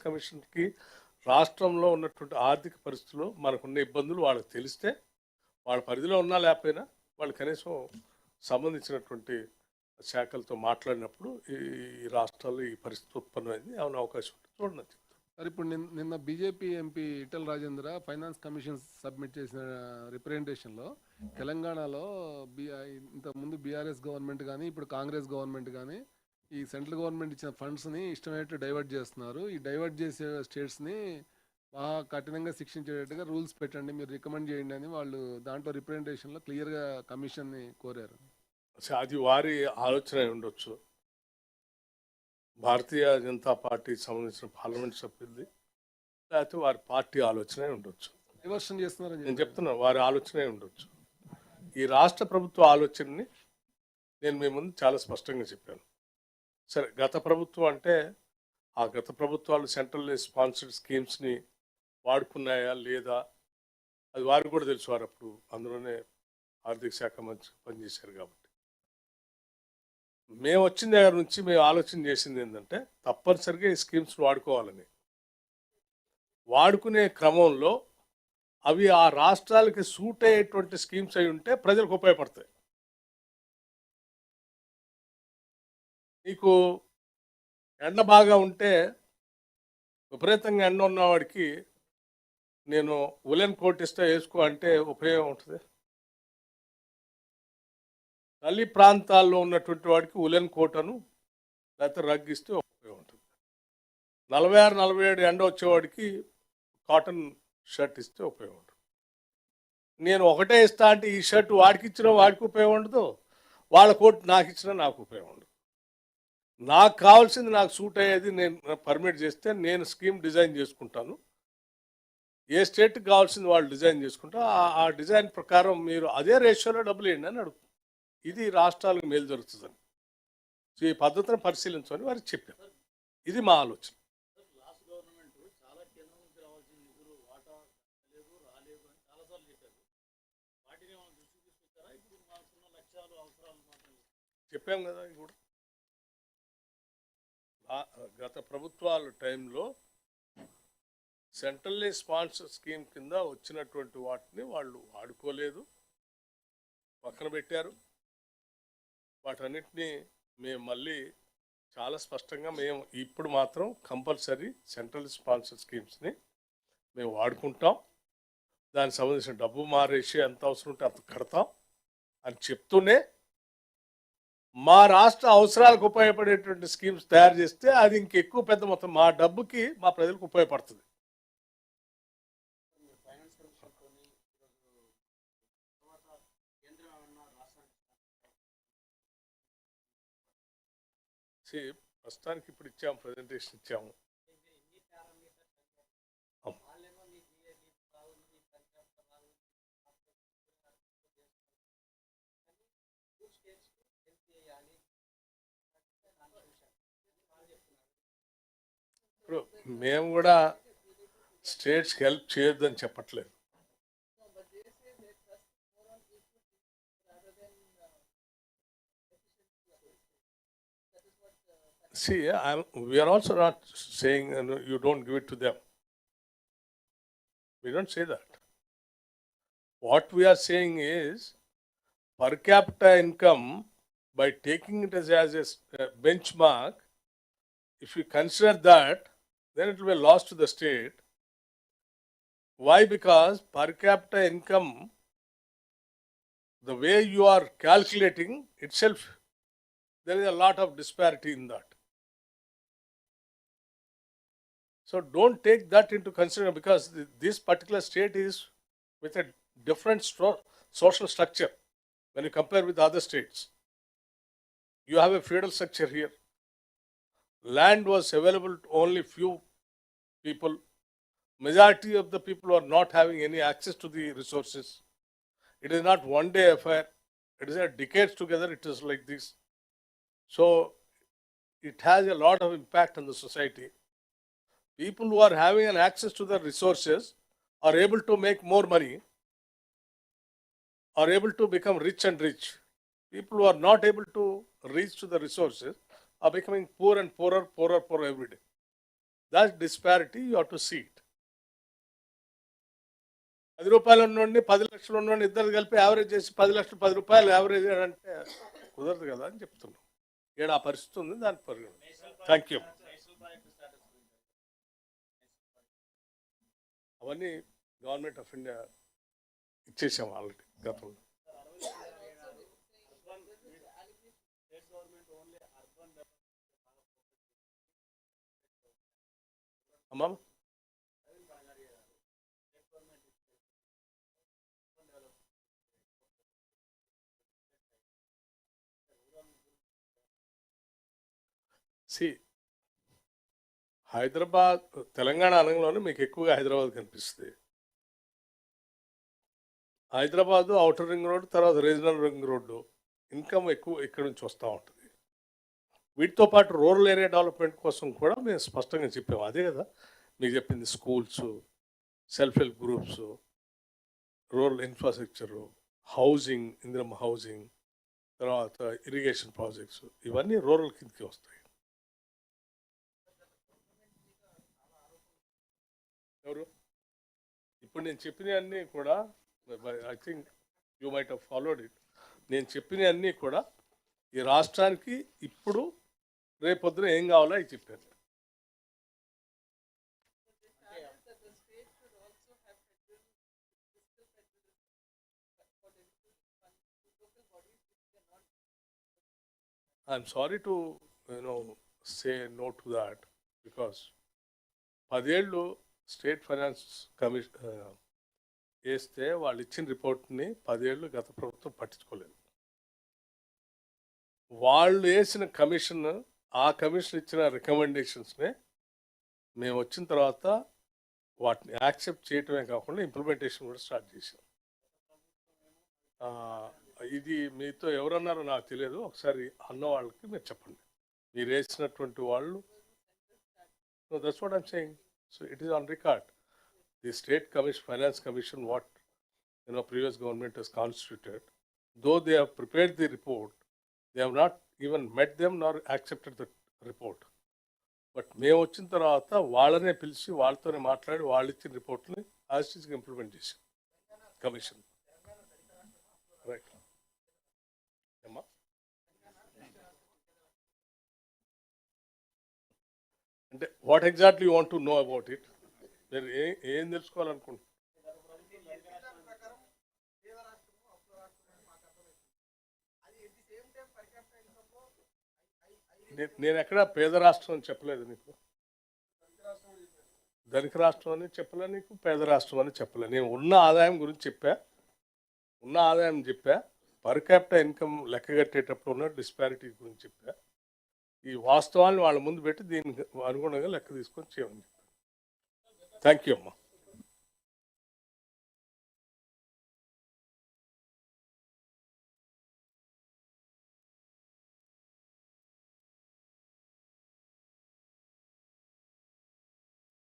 కమిషన్కి రాష్ట్రంలో ఉన్నటువంటి ఆర్థిక పరిస్థితులు మనకున్న ఇబ్బందులు వాళ్ళకి తెలిస్తే వాళ్ళ పరిధిలో ఉన్నా లేకపోయినా వాళ్ళు కనీసం సంబంధించినటువంటి శాఖలతో మాట్లాడినప్పుడు ఈ రాష్ట్రాల్లో ఈ పరిస్థితి ఉత్పన్నమైంది అవున అవకాశం ఉంటుంది చూడండి. సార్ ఇప్పుడు నిన్న BJP MP Etela Rajendra finance commission submit చేసిన రిప్రజెంటేషన్లో తెలంగాణలో ఇంతకుముందు బీఆర్ఎస్ గవర్నమెంట్ కానీ ఇప్పుడు కాంగ్రెస్ గవర్నమెంట్ కానీ ఈ సెంట్రల్ గవర్నమెంట్ ఇచ్చిన ఫండ్స్ని ఇష్టమైనట్టు డైవర్ట్ చేస్తున్నారు. ఈ డైవర్ట్ చేసే స్టేట్స్ని బాగా కఠినంగా శిక్షించేటట్టుగా రూల్స్ పెట్టండి, మీరు రికమెండ్ చేయండి అని వాళ్ళు దాంట్లో రిప్రజెంటేషన్లో క్లియర్గా కమిషన్ని కోరారు. అది వారి ఆలోచన ఉండొచ్చు. భారతీయ జనతా పార్టీకి సంబంధించిన పార్లమెంట్ సభ్యులది లేకపోతే వారి పార్టీ ఆలోచనే ఉండొచ్చు. డైవర్షన్ చేస్తున్నారని నేను చెప్తున్నాను, వారి ఆలోచనే ఉండొచ్చు. ఈ రాష్ట్ర ప్రభుత్వ ఆలోచనని నేను మీ ముందు చాలా స్పష్టంగా చెప్పాను. సరే, గత ప్రభుత్వం అంటే ఆ గత ప్రభుత్వాలు సెంట్రల్ స్పాన్సర్డ్ స్కీమ్స్ని వాడుకున్నాయా లేదా అది వారికి కూడా తెలుసు. వారు అప్పుడు అందులోనే ఆర్థిక శాఖ మంత్రి పనిచేశారు కాబట్టి. మేము వచ్చిన దగ్గర నుంచి మేము ఆలోచన చేసింది ఏంటంటే తప్పనిసరిగా ఈ స్కీమ్స్ వాడుకోవాలని. వాడుకునే క్రమంలో అవి ఆ రాష్ట్రాలకి సూట్ అయ్యేటువంటి స్కీమ్స్ అయి ఉంటే ప్రజలకు ఉపయోగపడతాయి. నీకు ఎండ బాగా ఉంటే విపరీతంగా ఎండ ఉన్నవాడికి నేను ఉలెన్ కోట్ ఇస్తే వేసుకో అంటే ఉపయోగం ఉంటుంది. చలి ప్రాంతాల్లో ఉన్నటువంటి వాడికి ఉలెన్ కోటను లేకపోతే రగ్ ఇస్తే ఉపయోగం ఉంటుంది. 46-47 ఎండ వచ్చేవాడికి కాటన్ షర్ట్ ఇస్తే ఉపయోగం ఉంటుంది. నేను ఒకటే ఇస్తా అంటే ఈ షర్ట్ వాడికి ఇచ్చినా వాడికి ఉపయోగం ఉండదు, వాళ్ళ కోట్ నాకు ఇచ్చినా నాకు ఉపయోగం ఉండదు. నాకు కావాల్సింది నాకు సూట్ అయ్యేది నేను పర్మిట్ చేస్తే నేను స్కీమ్ డిజైన్ చేసుకుంటాను. ఏ స్టేట్కి కావాల్సింది వాళ్ళు డిజైన్ చేసుకుంటా ఆ డిజైన్ ప్రకారం మీరు అదే రేషియోలో డబ్బులు వేయండి అని అడుగుతాను. ఇది రాష్ట్రాలకు మేలు జరుగుతుందని. సో ఈ పద్ధతిని పరిశీలించమని వారికి చెప్పారు. ఇది మా ఆలోచన. చెప్పాం కదా. ఇప్పుడు గత ప్రభుత్వాల టైంలో సెంట్రల్లీ స్పాన్సర్ స్కీమ్ కింద వచ్చినటువంటి వాటిని వాళ్ళు వాడుకోలేదు, పక్కన పెట్టారు. వాటన్నిటినీ మేము మళ్ళీ చాలా స్పష్టంగా మేము ఇప్పుడు మాత్రం కంపల్సరీ సెంట్రల్ స్పాన్సర్ స్కీమ్స్ని మేము వాడుకుంటాం, దానికి సంబంధించిన డబ్బు మారేసి ఎంత అవసరం ఉంటే అంత కడతాం అని చెప్తూనే మా రాష్ట్ర అవసరాలకు ఉపయోగపడేటువంటి స్కీమ్స్ తయారు చేస్తే అది ఇంకెక్కువ పెద్ద మొత్తం మా డబ్బుకి మా ప్రజలకు ఉపయోగపడుతుంది. ప్రస్తుతానికి ఇప్పుడు ఇచ్చాము, ప్రజెంటేషన్ ఇచ్చాము. ఇప్పుడు మేము కూడా స్టేట్స్కి హెల్ప్ చేయొద్దని చెప్పట్లేదు. See, we are also not saying you don't give it to them. We don't say that. What we are saying is per capita income, by taking it as a benchmark, if you consider that, then it will be lost to the state. Why? Because per capita income, the way you are calculating itself, there is a lot of disparity in that. So don't take that into consideration, because this particular state is with a different social structure when you compare with other states. You have a feudal structure here. Land was available to only few people. Majority of the people are not having any access to the resources. It is not one day affair. It is a decades together. It is like this. So it has a lot of impact on the society. People who are having an access to the resources are able to make more money, are able to become rich and rich. People who are not able to reach to the resources are becoming poor and poorer every day. That disparity you have to see it. 10 రూపాయలు ఉన్నోడిని 10 లక్షలు ఉన్నోడిని ఇద్దరు కలిపి average చేసి 10 లక్షలు 10 రూపాయలు average అంటే కుదరదు కదా అని చెప్తున్నాం. ఏడు ఆ పరిస్థితి ఉంది, దాని పరిగణ. Thank you. అవన్నీ గవర్నమెంట్ ఆఫ్ ఇండియా ఇచ్చేసాం ఆల్రెడీ గతంలో. అమ్మా హైదరాబాద్ తెలంగాణ అనగానే మీకు ఎక్కువగా హైదరాబాద్ కనిపిస్తుంది. హైదరాబాదు అవుటర్ రింగ్ రోడ్, తర్వాత రీజనల్ రింగ్ రోడ్డు ఇన్కమ్ ఎక్కువ ఇక్కడ నుంచి వస్తూ ఉంటుంది. వీటితో పాటు రూరల్ ఏరియా డెవలప్మెంట్ కోసం కూడా మేము స్పష్టంగా చెప్పాము. అదే కదా మీకు చెప్పింది, schools, self help groups, rural infrastructure, housing, Indiramma housing, తర్వాత ఇరిగేషన్ ప్రాజెక్ట్స్, ఇవన్నీ రూరల్ కిందకి వస్తాయి. ఎవరు ఇప్పుడు నేను చెప్పినవన్నీ కూడా, I think you might have followed it. నేను చెప్పినవన్నీ కూడా ఈ రాష్ట్రానికి ఇప్పుడు రేపొద్దున ఏం కావాలో అవి చెప్పాను. I'm sorry to say no to that, because 10 ఏళ్ళు స్టేట్ ఫైనాన్స్ కమిషన్ వేస్తే వాళ్ళు ఇచ్చిన రిపోర్ట్ని 10 ఏళ్ళు గత ప్రభుత్వం పట్టించుకోలేదు. వాళ్ళు వేసిన కమిషన్, ఆ కమిషన్ ఇచ్చిన రికమెండేషన్స్నే మేము వచ్చిన తర్వాత వాటిని యాక్సెప్ట్ చేయటమే కాకుండా ఇంప్లిమెంటేషన్ కూడా స్టార్ట్ చేసాం. ఇది మీతో ఎవరన్నారో నాకు తెలియదు, ఒకసారి అన్న వాళ్ళకి మీరు చెప్పండి. మీరు వేసినటువంటి వాళ్ళు, that's what I'm saying. So it is on record. The State Commission, Finance Commission, what previous government has constituted, though they have prepared the report, they have not even met them nor accepted the report. But మేము వచ్చిన తర్వాత వాళ్ళనే పిలిచి వాళ్ళతోనే మాట్లాడి వాళ్ళు ఇచ్చిన రిపోర్ట్ని యాజ్ ఇట్ ఈస్గా ఇంప్లిమెంట్ చేసాం కమిషన్. రైట్ అమ్మా. అంటే what exactly you want to know about it? మీరు ఏం తెలుసుకోవాలనుకుంటున్నారు? నేను ఎక్కడ పేద రాష్ట్రం అని చెప్పలేదు నీకు, ధనిక రాష్ట్రం అని చెప్పలే నీకు, పేద రాష్ట్రం అని చెప్పలే. నేను ఉన్న ఆదాయం గురించి చెప్పా, ఉన్న ఆదాయం చెప్పా, పర్ క్యాపిటల్ ఇన్కమ్ లెక్క కట్టేటప్పుడు ఉన్న డిస్పారిటీ గురించి చెప్పా. ఈ వాస్తవాన్ని వాళ్ళ ముందు పెట్టి దీనికి అనుగుణంగా లెక్క తీసుకొని చేయమని చెప్పాను. థ్యాంక్ యూ అమ్మా.